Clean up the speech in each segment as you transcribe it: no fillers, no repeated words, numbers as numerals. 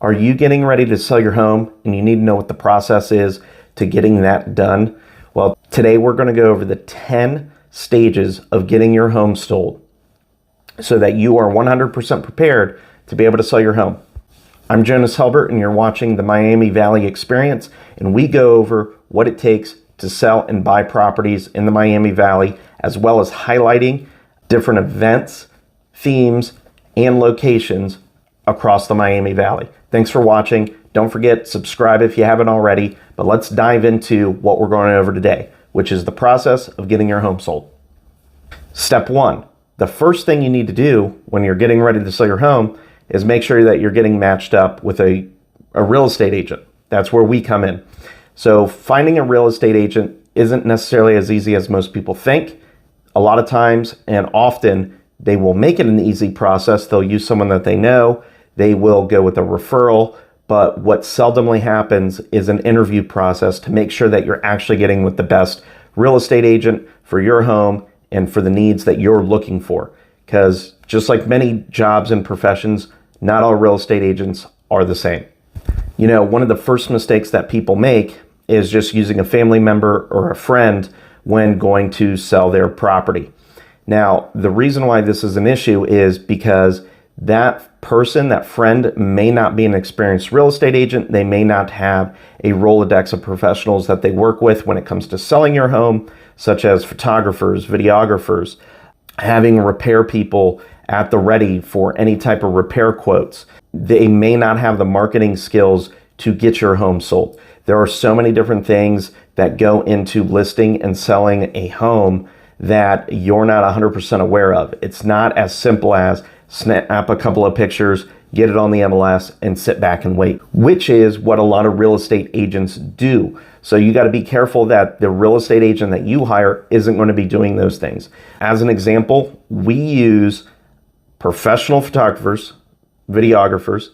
Are you getting ready to sell your home and you need to know what the process is to getting that done? Well, today we're going to go over the 10 stages of getting your home sold so that you are 100% prepared to be able to sell your home. I'm Jonas Helbert and you're watching the Miami Valley Experience, and we go over what it takes to sell and buy properties in the Miami Valley, as well as highlighting different events, themes, and locations across the Miami Valley. Thanks for watching. Don't forget, subscribe if you haven't already, but let's dive into what we're going over today, which is the process of getting your home sold. Step one, the first thing you need to do when you're getting ready to sell your home is make sure that you're getting matched up with a real estate agent. That's where we come in. So finding a real estate agent isn't necessarily as easy as most people think. A lot of times and often they will make it an easy process. They'll use someone that they know. They will go with a referral. But what seldomly happens is an interview process to make sure that you're actually getting with the best real estate agent for your home and for the needs that you're looking for. Because just like many jobs and professions, not all real estate agents are the same. You know, one of the first mistakes that people make is just using a family member or a friend when going to sell their property. Now, the reason why this is an issue is because that person, that friend, may not be an experienced real estate agent. They may not have a Rolodex of professionals that they work with when it comes to selling your home, such as photographers, videographers, having repair people at the ready for any type of repair quotes. They may not have the marketing skills to get your home sold. There are so many different things that go into listing and selling a home that you're not 100% aware of. It's not as simple as snap a couple of pictures, get it on the MLS, and sit back and wait, which is what a lot of real estate agents do. So you got to be careful that the real estate agent that you hire isn't going to be doing those things. As an example, we use professional photographers, videographers.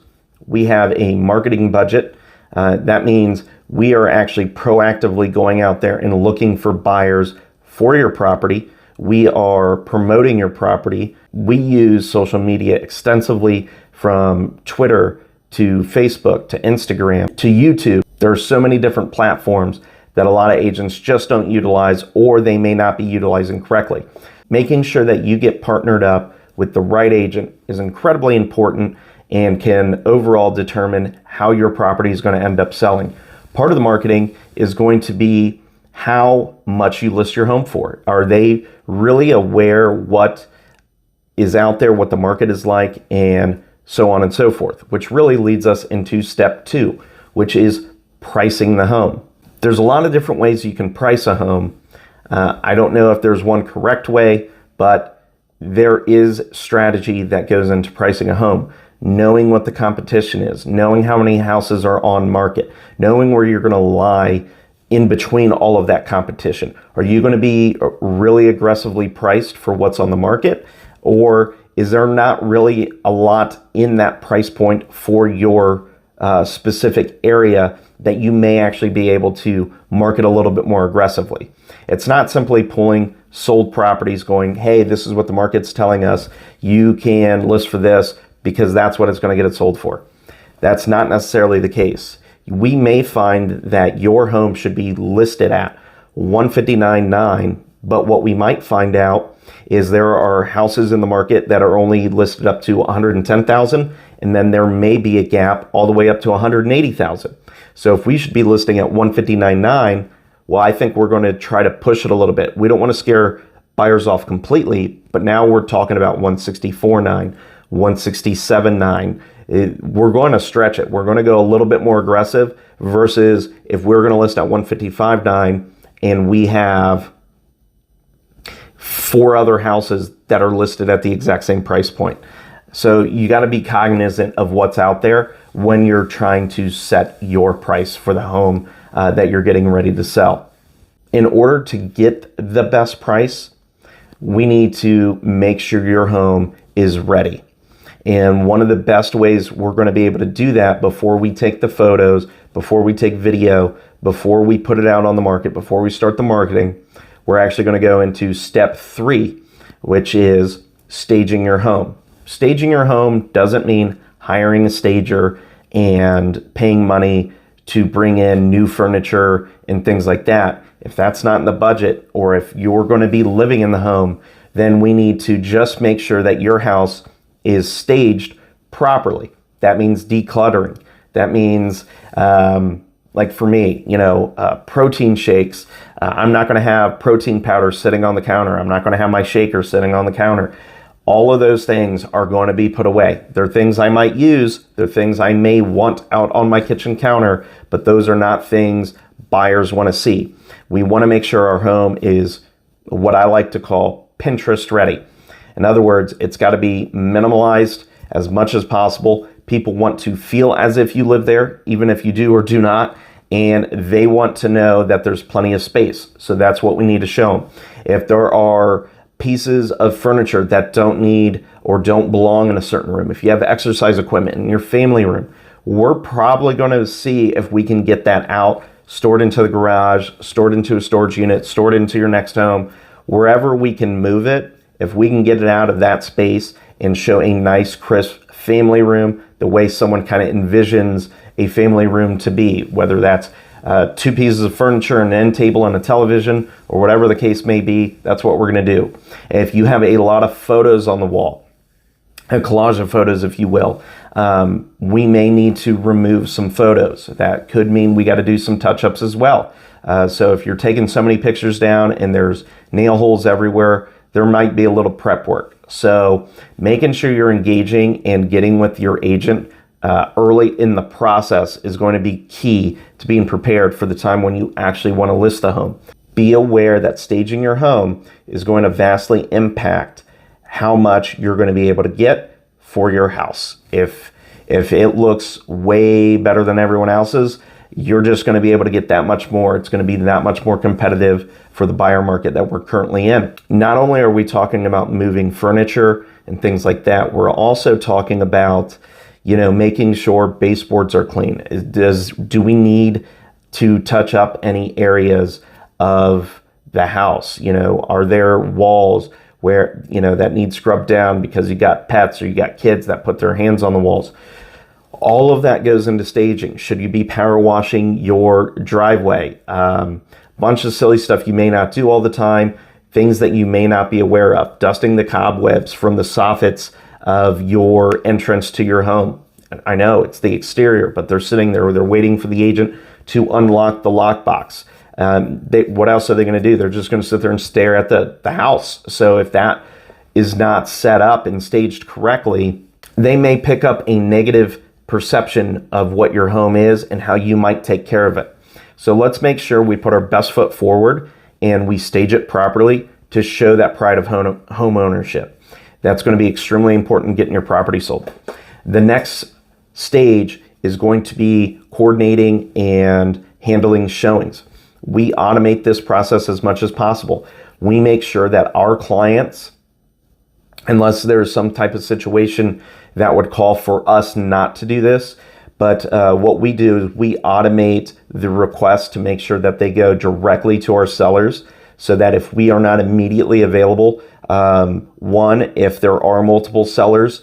We have a marketing budget. That means we are actually proactively going out there and looking for buyers for your property. We are promoting your property. We use social media extensively, from Twitter to Facebook to Instagram to YouTube. There are so many different platforms that a lot of agents just don't utilize, or they may not be utilizing correctly. Making sure that you get partnered up with the right agent is incredibly important and can overall determine how your property is going to end up selling. Part of the marketing is going to be how much you list your home for. Are they really aware what is out there, what the market is like, and so on and so forth, which really leads us into step two, which is pricing the home. There's a lot of different ways you can price a home. I don't know if there's one correct way, but there is strategy that goes into pricing a home. Knowing what the competition is, knowing how many houses are on market, knowing where you're going to lie in between all of that competition. Are you going to be really aggressively priced for what's on the market, or is there not really a lot in that price point for your specific area that you may actually be able to market a little bit more aggressively? It's not simply pulling sold properties going, hey, this is what the market's telling us, you can list for this because that's what it's going to get it sold for. That's not necessarily the case. We may find that your home should be listed at $159,900, but what we might find out is there are houses in the market that are only listed up to $110,000, and then there may be a gap all the way up to $180,000. So if we should be listing at $159,900, well, I think we're going to try to push it a little bit. We don't want to scare buyers off completely, but now we're talking about $164,900, $167,900. We're going to stretch it. We're going to go a little bit more aggressive versus if we're going to list at $155,900 and we have 4 other houses that are listed at the exact same price point. So you got to be cognizant of what's out there when you're trying to set your price for the home that you're getting ready to sell. In order to get the best price, we need to make sure your home is ready. And one of the best ways we're going to be able to do that before we take the photos, before we take video, before we put it out on the market, before we start the marketing, we're actually going to go into step 3, which is staging your home. Staging your home doesn't mean hiring a stager and paying money to bring in new furniture and things like that. If that's not in the budget, or if you're going to be living in the home, then we need to just make sure that your house is staged properly. That means decluttering. That means, like for me, protein shakes. I'm not going to have protein powder sitting on the counter. I'm not going to have my shaker sitting on the counter. All of those things are going to be put away. They're things I might use. They're things I may want out on my kitchen counter, but those are not things buyers want to see. We want to make sure our home is what I like to call Pinterest ready. In other words, it's got to be minimalized as much as possible. People want to feel as if you live there, even if you do or do not, and they want to know that there's plenty of space. So that's what we need to show them. If there are pieces of furniture that don't need or don't belong in a certain room, if you have exercise equipment in your family room, we're probably going to see if we can get that out, stored into the garage, stored into a storage unit, stored into your next home, wherever we can move it. If we can get it out of that space and show a nice, crisp family room, the way someone kind of envisions a family room to be, whether that's 2 pieces of furniture, an end table, and a television, or whatever the case may be, that's what we're going to do. If you have a lot of photos on the wall, a collage of photos, if you will, we may need to remove some photos. That could mean we got to do some touch-ups as well. So if you're taking so many pictures down and there's nail holes everywhere, there might be a little prep work. So making sure you're engaging and getting with your agent early in the process is going to be key to being prepared for the time when you actually want to list the home. Be aware that staging your home is going to vastly impact how much you're going to be able to get for your house. If it looks way better than everyone else's, you're just going to be able to get that much more. It's going to be that much more competitive for the buyer market that we're currently in. Not only are we talking about moving furniture and things like that, we're also talking about, making sure baseboards are clean. Do we need to touch up any areas of the house? Are there walls where, that need scrubbed down because you got pets or you got kids that put their hands on the walls? All of that goes into staging. Should you be power washing your driveway? Bunch of silly stuff you may not do all the time, things that you may not be aware of. Dusting the cobwebs from the soffits of your entrance to your home. I know it's the exterior, but they're sitting there, they're waiting for the agent to unlock the lockbox. What else are they going to do? They're just going to sit there and stare at the house. So if that is not set up and staged correctly, they may pick up a negative perception of what your home is and how you might take care of it. So let's make sure we put our best foot forward and we stage it properly to show that pride of home ownership. That's going to be extremely important in getting your property sold. The next stage is going to be coordinating and handling showings. We automate this process as much as possible. We make sure that our clients, unless there's some type of situation that would call for us not to do this, but what we do is we automate the request to make sure that they go directly to our sellers, so that if we are not immediately available, if there are multiple sellers,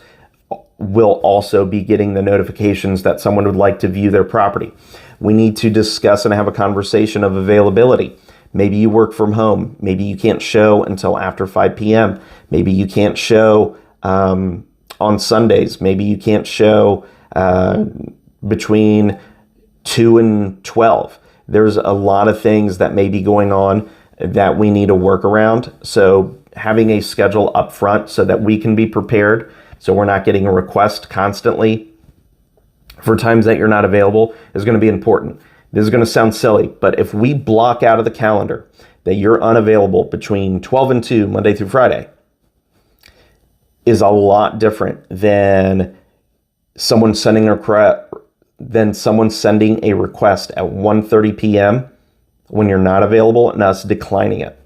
we'll also be getting the notifications that someone would like to view their property. We need to discuss and have a conversation of availability. Maybe you work from home. Maybe you can't show until after 5 p.m. Maybe you can't show on Sundays. Maybe you can't show between 2 and 12. There's a lot of things that may be going on that we need to work around. So having a schedule up front so that we can be prepared, so we're not getting a request constantly for times that you're not available, is going to be important. This is going to sound silly, but if we block out of the calendar that you're unavailable between 12 and 2, Monday through Friday, is a lot different than someone sending a request at 1:30 p.m. when you're not available and us declining it.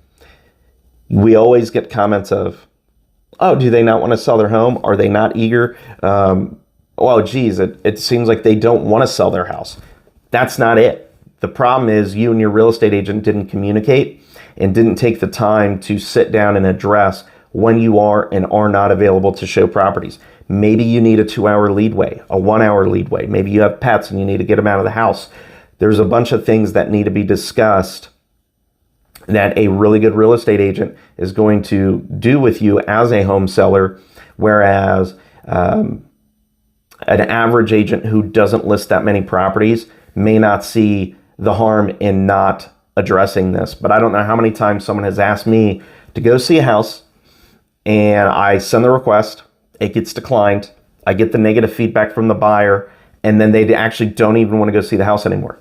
We always get comments of, oh, do they not want to sell their home? Are they not eager? Well, geez, it seems like they don't want to sell their house. That's not it. The problem is you and your real estate agent didn't communicate and didn't take the time to sit down and address when you are and are not available to show properties. Maybe you need a 2-hour leadway, a 1-hour leadway. Maybe you have pets and you need to get them out of the house. There's a bunch of things that need to be discussed that a really good real estate agent is going to do with you as a home seller, whereas an average agent who doesn't list that many properties may not see the harm in not addressing this. But I don't know how many times someone has asked me to go see a house, and I send the request, it gets declined, I get the negative feedback from the buyer, and then they actually don't even want to go see the house anymore.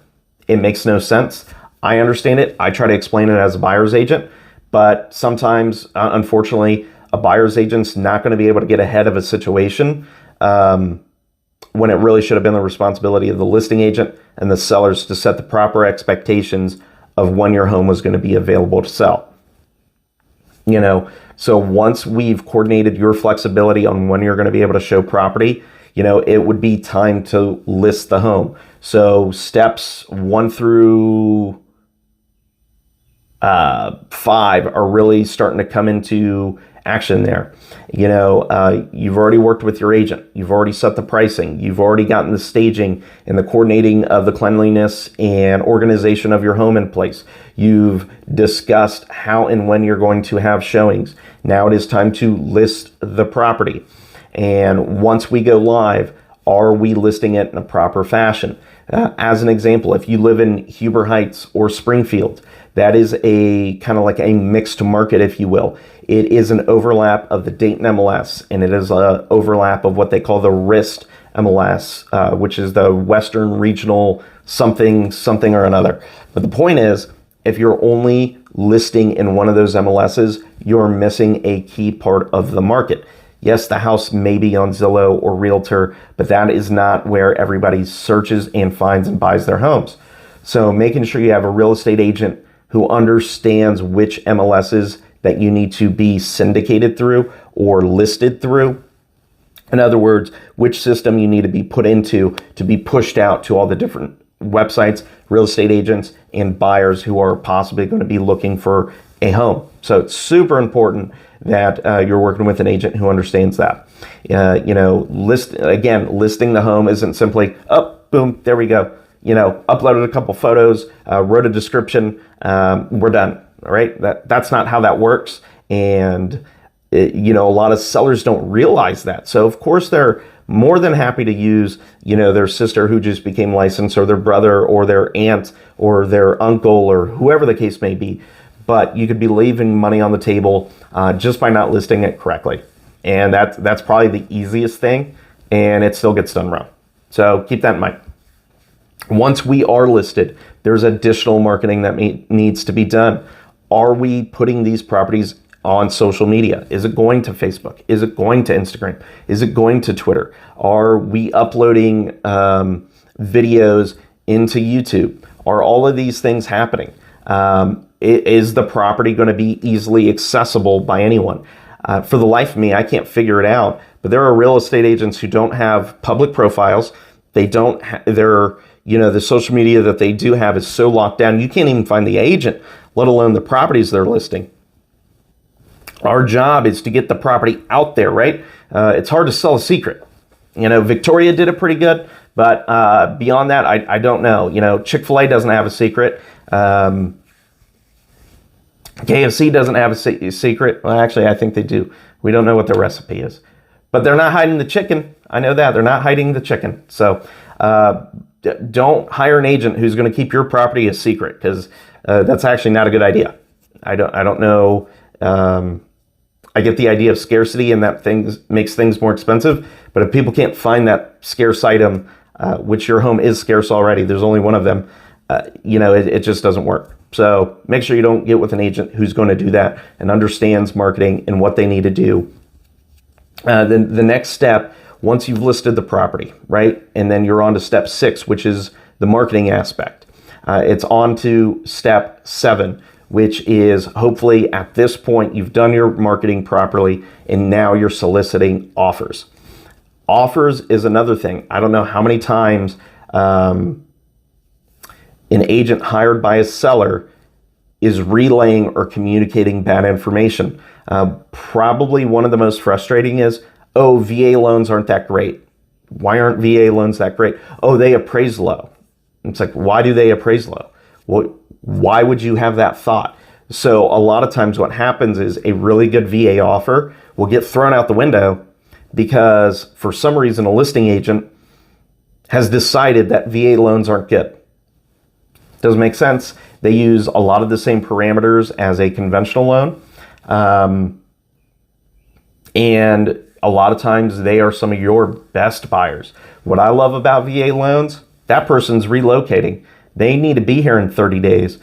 It makes no sense. I understand it. I try to explain it as a buyer's agent, but sometimes, unfortunately, a buyer's agent's not going to be able to get ahead of a situation when it really should have been the responsibility of the listing agent and the sellers to set the proper expectations of when your home was going to be available to sell. So once we've coordinated your flexibility on when you're going to be able to show property, it would be time to list the home. So steps 1 through 5 are really starting to come into action there. You've already worked with your agent. You've already set the pricing. You've already gotten the staging and the coordinating of the cleanliness and organization of your home in place. You've discussed how and when you're going to have showings. Now it is time to list the property. And once we go live, are we listing it in a proper fashion? As an example, if you live in Huber Heights or Springfield, that is a kind of like a mixed market, if you will. It is an overlap of the Dayton MLS, and it is an overlap of what they call the WRIST MLS, which is the Western Regional something or another. But the point is, if you're only listing in one of those MLSs, you're missing a key part of the market. Yes, the house may be on Zillow or Realtor, but that is not where everybody searches and finds and buys their homes. So making sure you have a real estate agent who understands which MLSs that you need to be syndicated through or listed through. In other words, which system you need to be put into to be pushed out to all the different websites, real estate agents, and buyers who are possibly going to be looking for a home. So it's super important that you're working with an agent who understands that. Listing the home isn't simply, boom, there we go. Uploaded a couple photos, wrote a description, we're done. All right, that's not how that works. And a lot of sellers don't realize that. So of course they're more than happy to use, their sister who just became licensed, or their brother, or their aunt, or their uncle, or whoever the case may be. But you could be leaving money on the table just by not listing it correctly. And that's probably the easiest thing, and it still gets done wrong. So keep that in mind. Once we are listed, there's additional marketing that needs to be done. Are we putting these properties on social media? Is it going to Facebook? Is it going to Instagram? Is it going to Twitter? Are we uploading videos into YouTube? Are all of these things happening? Is the property going to be easily accessible by anyone? For the life of me, I can't figure it out. But there are real estate agents who don't have public profiles. They don't. The social media that they do have is so locked down, you can't even find the agent, let alone the properties they're listing. Our job is to get the property out there, right? It's hard to sell a secret. Victoria did it pretty good, but beyond that, I don't know. Chick-fil-A doesn't have a secret. KFC doesn't have a secret. Well, actually, I think they do. We don't know what their recipe is. But they're not hiding the chicken. I know that. They're not hiding the chicken. So don't hire an agent who's going to keep your property a secret, because that's actually not a good idea. I don't know. I get the idea of scarcity and that makes things more expensive. But if people can't find that scarce item, which your home is scarce already, there's only one of them, it just doesn't work. So make sure you don't get with an agent who's going to do that and understands marketing and what they need to do. Then the next step, once you've listed the property, right? And then you're on to step 6, which is the marketing aspect. It's on to step 7, which is hopefully at this point you've done your marketing properly and now you're soliciting offers. Offers is another thing. I don't know how many times an agent hired by a seller is relaying or communicating bad information. Probably one of the most frustrating is, Oh, VA loans aren't that great. Why aren't VA loans that great? Oh, they appraise low. It's like, why do they appraise low? Well, why would you have that thought? So a lot of times what happens is a really good VA offer will get thrown out the window because for some reason a listing agent has decided that VA loans aren't good. Doesn't make sense. They use a lot of the same parameters as a conventional loan. And a lot of times they are some of your best buyers. What I love about VA loans, that person's relocating. They need to be here in 30 days.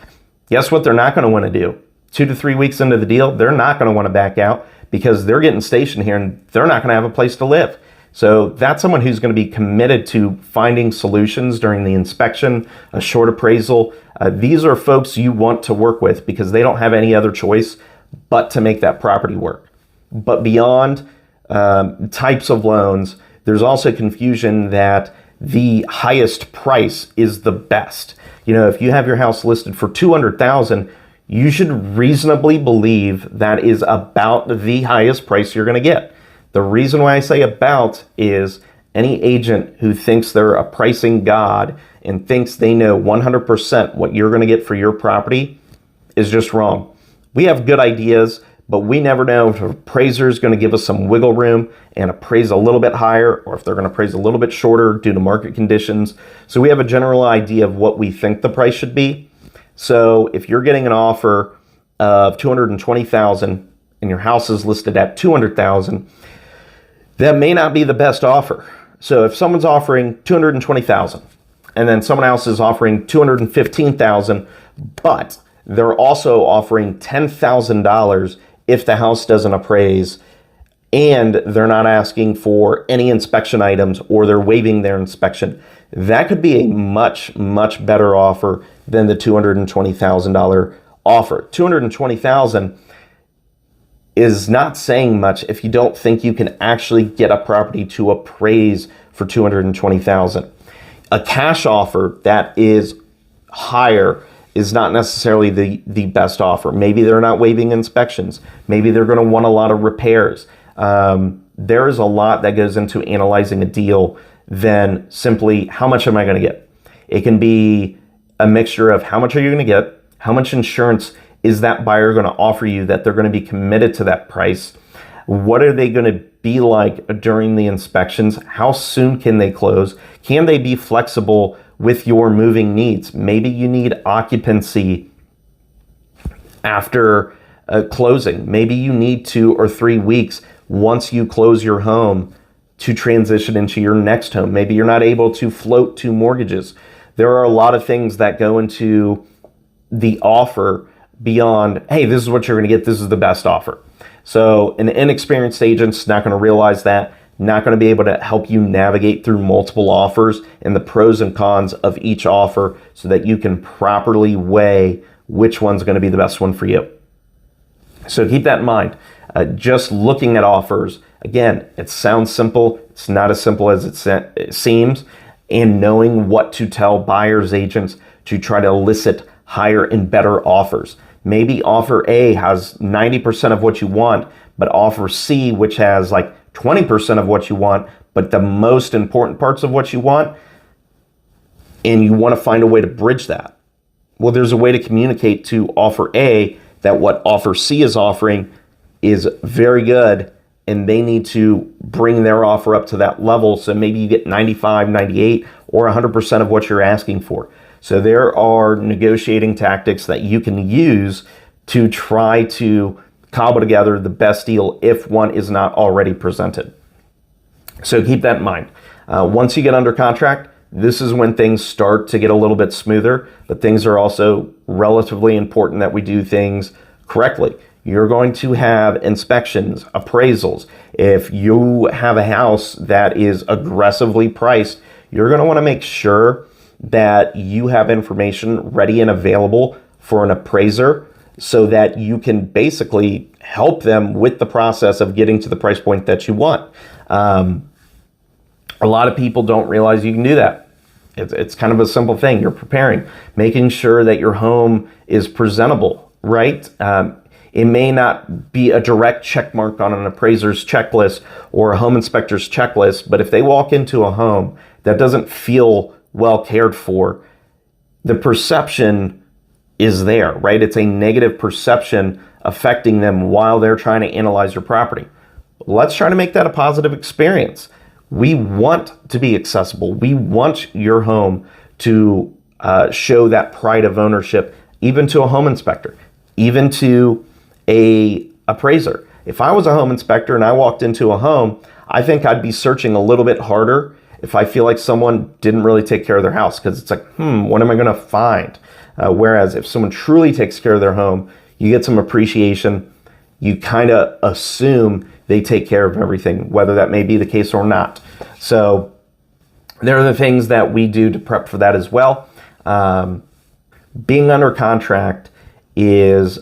Guess what they're not going to want to do? 2 to 3 weeks into the deal, they're not going to want to back out because they're getting stationed here and they're not going to have a place to live. So that's someone who's going to be committed to finding solutions during the inspection, a short appraisal. These are folks you want to work with because they don't have any other choice but to make that property work. But beyond types of loans, there's also confusion that the highest price is the best. You know, if you have your house listed for $200,000, you should reasonably believe that is about the highest price you're going to get. The reason why I say about is any agent who thinks they're a pricing god and thinks they know 100% what you're going to get for your property is just wrong. We have good ideas, but we never know if an appraiser is going to give us some wiggle room and appraise a little bit higher, or if they're going to appraise a little bit shorter due to market conditions. So we have a general idea of what we think the price should be. So if you're getting an offer of $220,000 and your house is listed at $200,000, that may not be the best offer. So if someone's offering $220,000 and then someone else is offering $215,000, but they're also offering $10,000 if the house doesn't appraise, and they're not asking for any inspection items or they're waiving their inspection, that could be a much, much better offer than the $220,000 offer. $220,000 is not saying much if you don't think you can actually get a property to appraise for $220,000. A cash offer that is higher is not necessarily the best offer. Maybe they're not waiving inspections. Maybe they're going to want a lot of repairs. There is a lot that goes into analyzing a deal than simply how much am I going to get. It can be a mixture of how much are you going to get, how much insurance is that buyer going to offer you that they're going to be committed to that price, what are they going to be like during the inspections, how soon can they close, can they be flexible with your moving needs. Maybe you need occupancy after closing. Maybe you need 2 or 3 weeks once you close your home to transition into your next home. Maybe you're not able to float 2 mortgages. There are a lot of things that go into the offer beyond, hey, this is what you're going to get, this is the best offer. So an inexperienced agent's not going to realize that, not going to be able to help you navigate through multiple offers and the pros and cons of each offer so that you can properly weigh which one's going to be the best one for you. So keep that in mind. Just looking at offers, again, it sounds simple. It's not as simple as it seems. And knowing what to tell buyers agents to try to elicit higher and better offers. Maybe offer A has 90% of what you want, but offer C, which has like 20% of what you want, but the most important parts of what you want, and you want to find a way to bridge that. Well, there's a way to communicate to offer A that what offer C is offering is very good, and they need to bring their offer up to that level. So maybe you get 95, 98, or 100% of what you're asking for. So there are negotiating tactics that you can use to try to cobble together the best deal if one is not already presented. So keep that in mind. Once you get under contract, this is when things start to get a little bit smoother, but things are also relatively important that we do things correctly. You're going to have inspections, appraisals. If you have a house that is aggressively priced, you're going to want to make sure that you have information ready and available for an appraiser so that you can basically help them with the process of getting to the price point that you want. A lot of people don't realize you can do that. It's kind of a simple thing. You're preparing, making sure that your home is presentable, right? It may not be a direct check mark on an appraiser's checklist or a home inspector's checklist, but if they walk into a home that doesn't feel well cared for, the perception is there, right? It's a negative perception affecting them while they're trying to analyze your property. Let's try to make that a positive experience. We want to be accessible. We want your home to show that pride of ownership, even to a home inspector, even to a appraiser. If I was a home inspector and I walked into a home, I think I'd be searching a little bit harder if I feel like someone didn't really take care of their house, because it's like, what am I going to find? Whereas if someone truly takes care of their home, you get some appreciation. You kind of assume they take care of everything, whether that may be the case or not. So there are the things that we do to prep for that as well. Being under contract is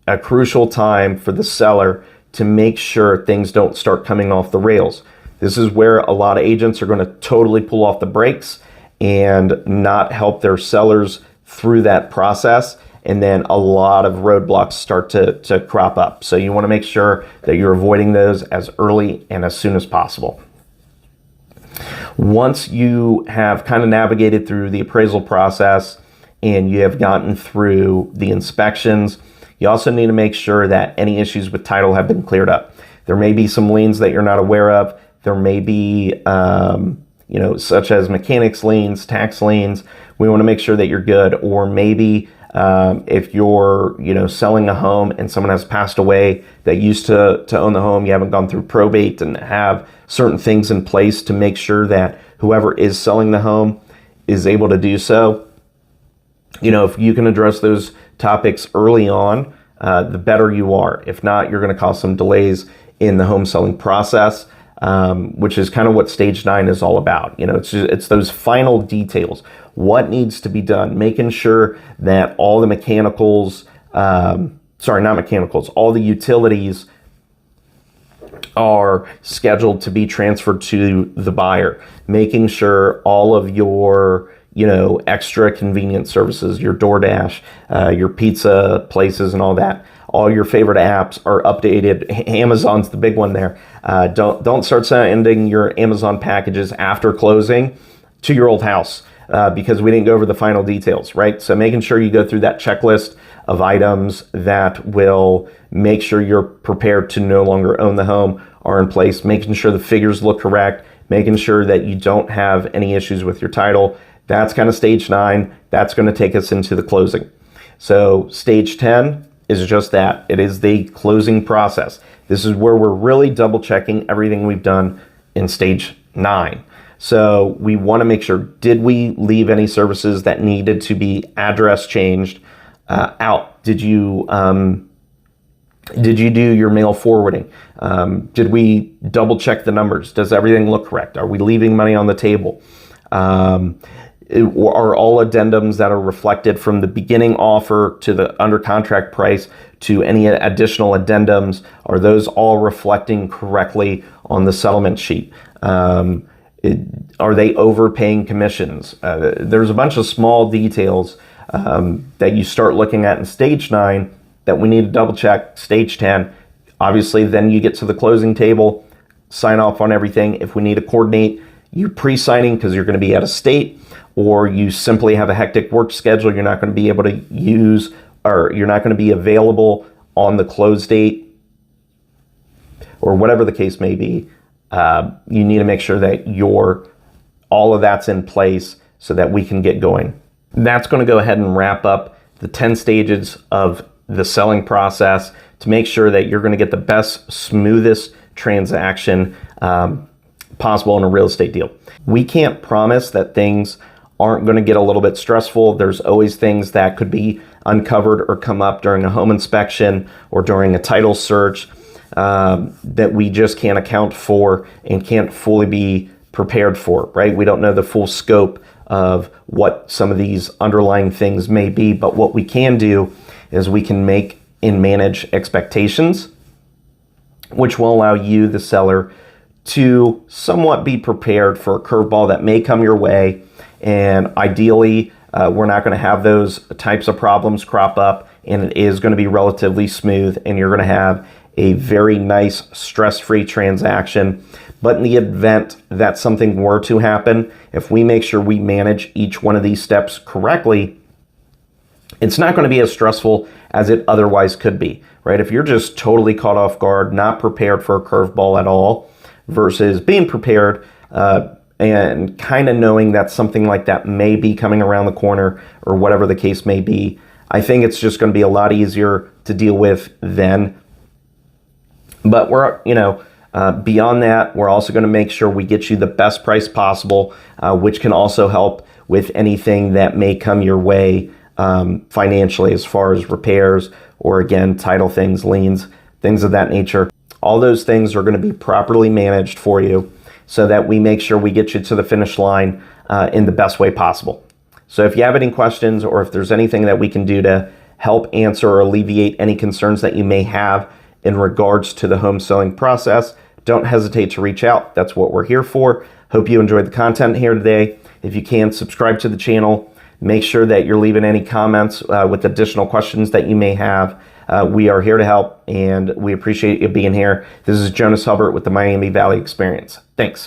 a crucial time for the seller to make sure things don't start coming off the rails. This is where a lot of agents are going to totally pull off the brakes and not help their sellers through that process. And then a lot of roadblocks start to crop up. So you want to make sure that you're avoiding those as early and as soon as possible. Once you have kind of navigated through the appraisal process and you have gotten through the inspections, you also need to make sure that any issues with title have been cleared up. There may be some liens that you're not aware of. There may be, such as mechanics liens, tax liens. We want to make sure that you're good. Or maybe if you're, selling a home and someone has passed away that used to own the home, you haven't gone through probate and have certain things in place to make sure that whoever is selling the home is able to do so. If you can address those topics early on, the better you are. If not, you're going to cause some delays in the home selling process, which is kind of what stage 9 is all about. It's those final details. What needs to be done? Making sure that all the all the utilities are scheduled to be transferred to the buyer. Making sure all of your extra convenience services, your DoorDash, your pizza places and all that, all your favorite apps are updated. Amazon's the big one there. Don't start sending your Amazon packages after closing to your old house because we didn't go over the final details, right? So making sure you go through that checklist of items that will make sure you're prepared to no longer own the home are in place, making sure the figures look correct, making sure that you don't have any issues with your title. That's kind of stage 9. That's going to take us into the closing. So stage 10 is just that. It is the closing process. This is where we're really double checking everything we've done in stage 9. So we want to make sure, did we leave any services that needed to be address changed out? Did you do your mail forwarding? Did we double check the numbers? Does everything look correct? Are we leaving money on the table? Are all addendums that are reflected from the beginning offer to the under contract price to any additional addendums, are those all reflecting correctly on the settlement sheet? Are they overpaying commissions? There's a bunch of small details that you start looking at in stage 9 that we need to double check. Stage 10, obviously, then you get to the closing table, sign off on everything. If we need to coordinate you pre-signing because you're going to be out of state, or you simply have a hectic work schedule, you're not going to be able to use, or you're not going to be available on the close date, or whatever the case may be, you need to make sure that all of that's in place so that we can get going. That's going to go ahead and wrap up the 10 stages of the selling process to make sure that you're going to get the best, smoothest transaction possible in a real estate deal. We can't promise that things aren't going to get a little bit stressful. There's always things that could be uncovered or come up during a home inspection or during a title search that we just can't account for and can't fully be prepared for, right? We don't know the full scope of what some of these underlying things may be, but what we can do is we can make and manage expectations, which will allow you, the seller, to somewhat be prepared for a curveball that may come your way. And ideally, we're not going to have those types of problems crop up and it is going to be relatively smooth, and you're going to have a very nice stress-free transaction. But in the event that something were to happen, if we make sure we manage each one of these steps correctly, it's not going to be as stressful as it otherwise could be, right? If you're just totally caught off guard, not prepared for a curveball at all, versus being prepared and kind of knowing that something like that may be coming around the corner or whatever the case may be, I think it's just going to be a lot easier to deal with then. But we're, beyond that, we're also going to make sure we get you the best price possible, which can also help with anything that may come your way financially, as far as repairs or, again, title things, liens, things of that nature. All those things are going to be properly managed for you so that we make sure we get you to the finish line in the best way possible. So if you have any questions, or if there's anything that we can do to help answer or alleviate any concerns that you may have in regards to the home selling process, don't hesitate to reach out. That's what we're here for. Hope you enjoyed the content here today. If you can, subscribe to the channel. Make sure that you're leaving any comments with additional questions that you may have. We are here to help, and we appreciate you being here. This is Jonas Hubbard with the Miami Valley Experience. Thanks.